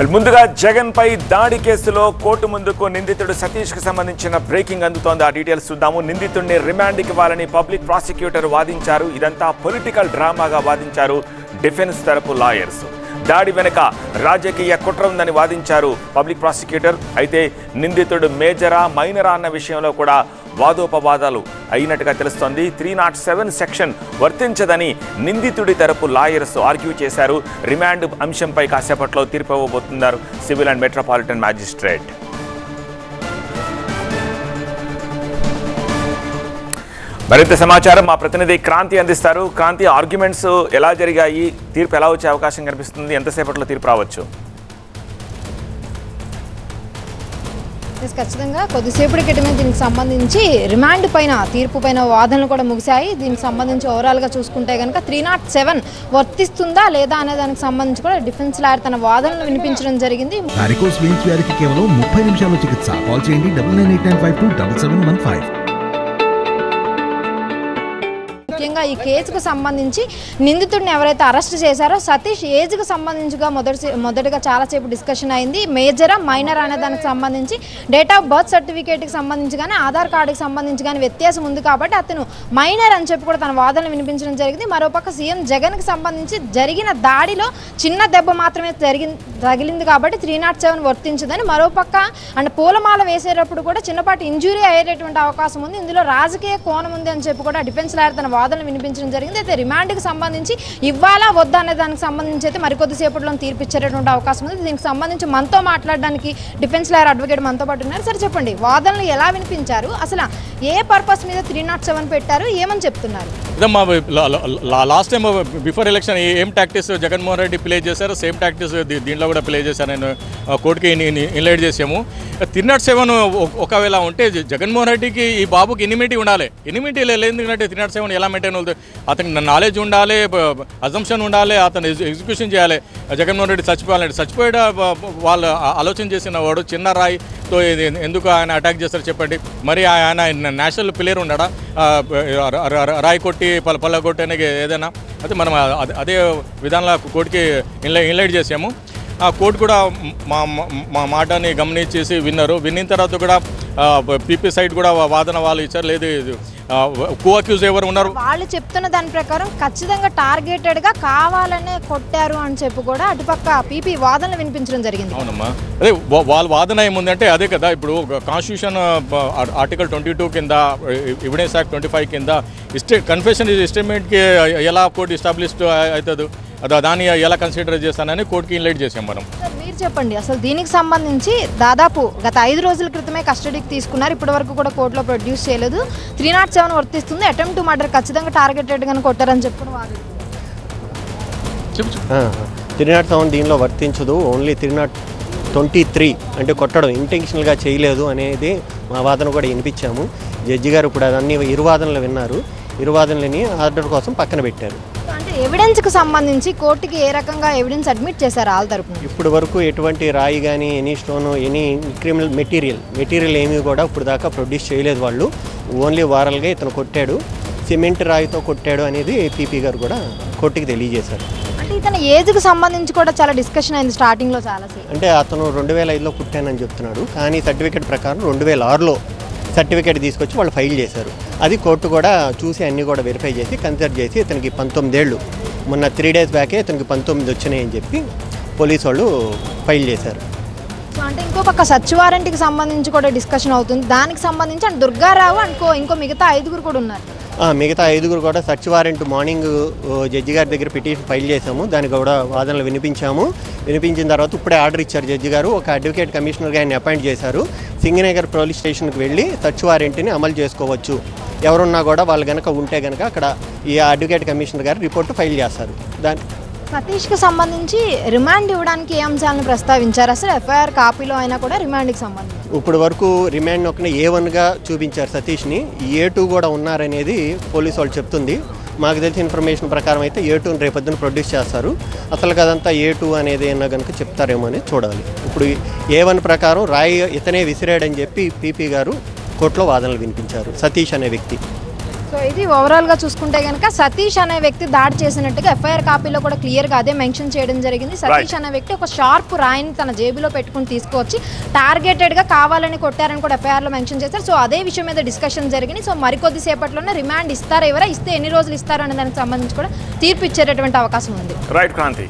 ముందుగా జగన్ పై దాడి కేసులో కోర్టు ముందుకు నిందితుడు సతీష్ కు సంబంధించిన బ్రేకింగ్ అందుతోంది. ఆ డీటెయిల్స్ చూద్దాము. నిందితుడిని రిమాండ్కి ఇవ్వాలని పబ్లిక్ ప్రాసిక్యూటర్ వాదించారు. ఇదంతా పొలిటికల్ డ్రామాగా వాదించారు డిఫెన్స్ తరపు లాయర్స్. దాడి వెనుక రాజకీయ కుట్ర ఉందని వాదించారు పబ్లిక్ ప్రాసిక్యూటర్. అయితే నిందితుడు మేజరా మైనరా అన్న విషయంలో కూడా వాదోపవాదాలు అయినట్టుగా తెలుస్తోంది. 307 సెక్షన్ వర్తించదని నిందితుడి తరపు లాయర్స్ ఆర్గ్యూ చేశారు. రిమాండ్ అంశంపై కాసేపట్లో తీర్పు ఇవ్వబోతున్నారు సివిల్ అండ్ మెట్రోపాలిటన్ మ్యాజిస్ట్రేట్. మరింత సమాచారం మా ప్రతినిధి క్రాంతి అందిస్తారు. క్రాంతి, ఆర్గ్యుమెంట్స్ ఎలా జరిగాయి, తీర్పు ఎలా వచ్చే అవకాశం కనిపిస్తుంది, ఎంతసేపట్లో తీర్పు రావచ్చు? ఖచ్చితంగా కొద్దిసేపటి క్రితమే దీనికి సంబంధించి రిమాండ్ పైన తీర్పు పైన వాదనలు కూడా ముగిశాయి. దీనికి సంబంధించి ఓవరాల్గా చూసుకుంటే కనుక 307 వర్తిస్తుందా లేదా అనే దానికి సంబంధించి కూడా డిఫెన్స్ లాయర్ తన వాదనలు వినిపించడం జరిగింది. కేవలం 30 నిమిషాల్లో చికిత్స. కాల్ చేయండి 9989527715. ముఖ్యంగా ఈ కేసుకు సంబంధించి నిందితుడిని ఎవరైతే అరెస్ట్ చేశారో సతీష్ ఏజ్కి సంబంధించిగా మొదటగా చాలాసేపు డిస్కషన్ అయింది. మేజరా మైనర్ అనే దానికి సంబంధించి డేట్ ఆఫ్ బర్త్ సర్టిఫికేట్కి సంబంధించి కానీ ఆధార్ కార్డుకి సంబంధించి కానీ వ్యత్యాసం ఉంది కాబట్టి అతను మైనర్ అని చెప్పి కూడా తన వాదనలు వినిపించడం జరిగింది. మరోపక్క సీఎం జగన్కి సంబంధించి జరిగిన దాడిలో చిన్న దెబ్బ మాత్రమే తగిలింది కాబట్టి 307 వర్తించదని, మరోపక్క అండ్ పూలమాల వేసేటప్పుడు కూడా చిన్నపాటి ఇంజురీ అయ్యేటటువంటి అవకాశం ఉంది, ఇందులో రాజకీయ కోణం ఉంది అని చెప్పి కూడా డిఫెన్స్ లాయర్ తన వాదనలు వినిపించడం జరిగింది. అయితే రిమాండ్కి సంబంధించి ఇవ్వాలా వద్దా అనే దానికి సంబంధించి అయితే మరికొద్దిసేపట్లో తీర్పు ఇచ్చేటటువంటి అవకాశం ఉంది. దీనికి సంబంధించి మనతో మాట్లాడడానికి డిఫెన్స్ లాయర్ అడ్వకేట్ మనతో పాటు ఉన్నారు. సరే చెప్పండి, వాదనలు ఎలా వినిపించారు, అసలు ఏ పర్పస్ మీద 307 పెట్టారు, ఏమని చెప్తున్నారు? లాస్ట్ టైం బిఫోర్ ఎలక్షన్ ఏం టాక్టిక్స్ జగన్మోహన్ రెడ్డి ప్లే చేశారు, సేమ్ టాక్టిక్స్ దీంట్లో కూడా ప్లే చేశారు. నేను కోర్టుకి ఇన్లైట్ చేసాము. 307 ఒకవేళ ఉంటే జగన్మోహన్ రెడ్డికి ఈ బాబుకి ఇనిమిటీ ఉండాలి. ఇనిమిటీ లేదు, ఎందుకంటే 307 ఎలా మెయింటైన్ అవుతుంది? అతనికి నాలెడ్జ్ ఉండాలి, అజంప్షన్ ఉండాలి, అతను ఎగ్జిక్యూషన్ చేయాలి. జగన్మోహన్ రెడ్డి చచ్చిపోయాలంటే చచ్చిపోయాడు. వాళ్ళు ఆలోచన చేసిన వాడు చిన్న రాయితో ఎందుకు ఆయన అటాక్ చేస్తారు చెప్పండి? మరి ఆయన నేషనల్ ప్లేయర్ ఉన్నాడా? రాయి కొట్టి పల్ల కొట్టడానికి ఏదైనా అయితే మనం అదే విధానంలో కోర్టుకి ఇన్లైట్ చేసాము. ఆ కోర్టు కూడా మా మాటని గమనించేసి విన్నారు. విన్న తర్వాత కూడా పీపీ సైడ్ కూడా వాదన వాళ్ళు ఇచ్చారు. లేదు కో అక్యూజ్ ఎవరు ఉన్నారు వాళ్ళు చెప్తున్న దాని ప్రకారం ఖచ్చితంగా టార్గెటెడ్గా కావాలనే కొట్టారు అని చెప్పి కూడా అటుపక్క పీపీ వాదనలు వినిపించడం జరిగింది. అవునమ్మా, అదే వాళ్ళ వాదన ఏముందంటే అదే కదా. ఇప్పుడు కాన్స్టిట్యూషన్ ఆర్టికల్ 22 కింద, ఎవిడెన్స్ యాక్ట్ 25 కింద కన్ఫెషన్ స్టేట్మెంట్కి ఎలా కోర్టు ఎస్టాబ్లిష్డ్ అవుతుంది, దాన్ని ఎలా కన్సిడర్ చేస్తానని కోర్టుకి ఇన్లైట్ చేసాం మనం. మీరు చెప్పండి, అసలు దీనికి సంబంధించి దాదాపు గత 5 రోజుల క్రితమే కస్టడీకి తీసుకున్నారు. ఇప్పటి వరకు కూడా కోర్టులో ప్రొడ్యూస్ చేయలేదు. 307 వర్తిస్తుంది. అటెంప్ట్ టు మర్డర్ ఖచ్చితంగా టార్గెటెడ్గానే కొట్టారని చెప్పుకుని వారు 307 దీనిలో వర్తించదు. ఓన్లీ 323 అంటే కొట్టడం ఇంటెన్షనల్గా చేయలేదు అనేది మా వాదన కూడా వినిపించాము. జడ్జి గారు ఇప్పుడు అన్ని ఇరువాదనలు విన్నారు. ఇరువాదనలని ఆర్డర్ కోసం పక్కన పెట్టారు. అంటే ఎవిడెన్స్కి సంబంధించి కోర్టుకి ఏ రకంగా ఎవిడెన్స్ అడ్మిట్ చేశారు వాళ్ళ తరపున? ఇప్పుడు వరకు ఎటువంటి రాయి కానీ any stone any criminal material ఏమీ కూడా ఇప్పుడు దాకా ప్రొడ్యూస్ చేయలేదు వాళ్ళు. ఓన్లీ వారల్గా ఇతను కొట్టాడు, సిమెంట్ రాయితో కొట్టాడు అనేది పీపీ గారు కూడా కోర్టుకి తెలియజేశారు. అంటే ఇతను ఏజ్కి సంబంధించి కూడా చాలా డిస్కషన్ అయింది స్టార్టింగ్లో చాలా. అంటే అతను 2005లో పుట్టానని చెప్తున్నాడు, కానీ సర్టిఫికేట్ ప్రకారం 2006లో సర్టిఫికేట్ తీసుకొచ్చి వాళ్ళు ఫైల్ చేశారు. అది కోర్టు కూడా చూసి అన్నీ కూడా వెరిఫై చేసి కన్సిడర్ చేసి ఇతనికి 19 ఏళ్ళు, మొన్న 3 డేస్ బ్యాకే ఇతనికి 19 వచ్చినాయని చెప్పి పోలీసు వాళ్ళు ఫైల్ చేశారు. సో అంటే ఇంకో పక్క సర్చ్ వారెంట్కి సంబంధించి కూడా డిస్కషన్ అవుతుంది. దానికి సంబంధించి అంటే దుర్గారావు ఇంకో మిగతా 5 కూడా ఉన్నారు. మిగతా 5 కూడా సర్చ్ వారెంట్ మార్నింగ్ జడ్జి గారి దగ్గర పిటిషన్ ఫైల్ చేశాము. దానికి కూడా వాదనలు వినిపించిన తర్వాత ఇప్పుడే ఆర్డర్ ఇచ్చారు జడ్జి గారు. ఒక అడ్వకేట్ కమిషనర్గా ఆయన అపాయింట్ చేశారు. సింగనగర్ పోలీస్ స్టేషన్కి వెళ్ళి సర్చ్ వారెంట్ని అమలు చేసుకోవచ్చు. ఎవరున్నా కూడా వాళ్ళు కనుక ఉంటే కనుక అక్కడ ఈ అడ్వకేట్ కమిషనర్ గారు రిపోర్ట్ ఫైల్ చేస్తారు. సతీష్కి సంబంధించి రిమాండ్ ఇవ్వడానికి ఏ అంశాలను ప్రస్తావించారు? అసలు ఎఫ్ఐఆర్ కాపీలో అయినా కూడా రిమాండ్కి సంబంధించి ఇప్పుడు వరకు రిమాండ్ ఒక A1గా చూపించారు సతీష్ని. A2 కూడా ఉన్నారనేది పోలీసు వాళ్ళు చెప్తుంది. మాకు తెలిసిన ఇన్ఫర్మేషన్ ప్రకారం అయితే A2ని రేపొద్దున ప్రొడ్యూస్ చేస్తారు. అసలు కదంతా A2 అనేది అయినా కనుక చెప్తారేమో అని చూడాలి. ఇప్పుడు A1 ప్రకారం రాయి ఇతనే విసిరాడని చెప్పి పీపీ గారు కోర్టులో వాదనలు వినిపించారు సతీష్ అనే వ్యక్తి. సో ఇది ఓవరాల్గా చూసుకుంటే కనుక సతీష్ అనే వ్యక్తి దాడి చేసినట్టుగా ఎఫ్ఐఆర్ కాపీలో కూడా క్లియర్గా అదే మెన్షన్ చేయడం జరిగింది. సతీష్ అనే వ్యక్తి ఒక షార్ప్ రాయిని తన జేబులో పెట్టుకుని తీసుకొచ్చి టార్గెటెడ్గా కావాలని కొట్టారని కూడా ఎఫ్ఐఆర్లో మెన్షన్ చేశారు. సో అదే విషయం మీద డిస్కషన్ జరిగింది. సో మరికొద్ది సేపట్లోనే రిమాండ్ ఇస్తారా ఎవరా, ఇస్తే ఎన్ని రోజులు ఇస్తారు అనే దానికి సంబంధించి కూడా తీర్పు ఇచ్చేటటువంటి అవకాశం ఉంది. రైట్ క్రాంతి.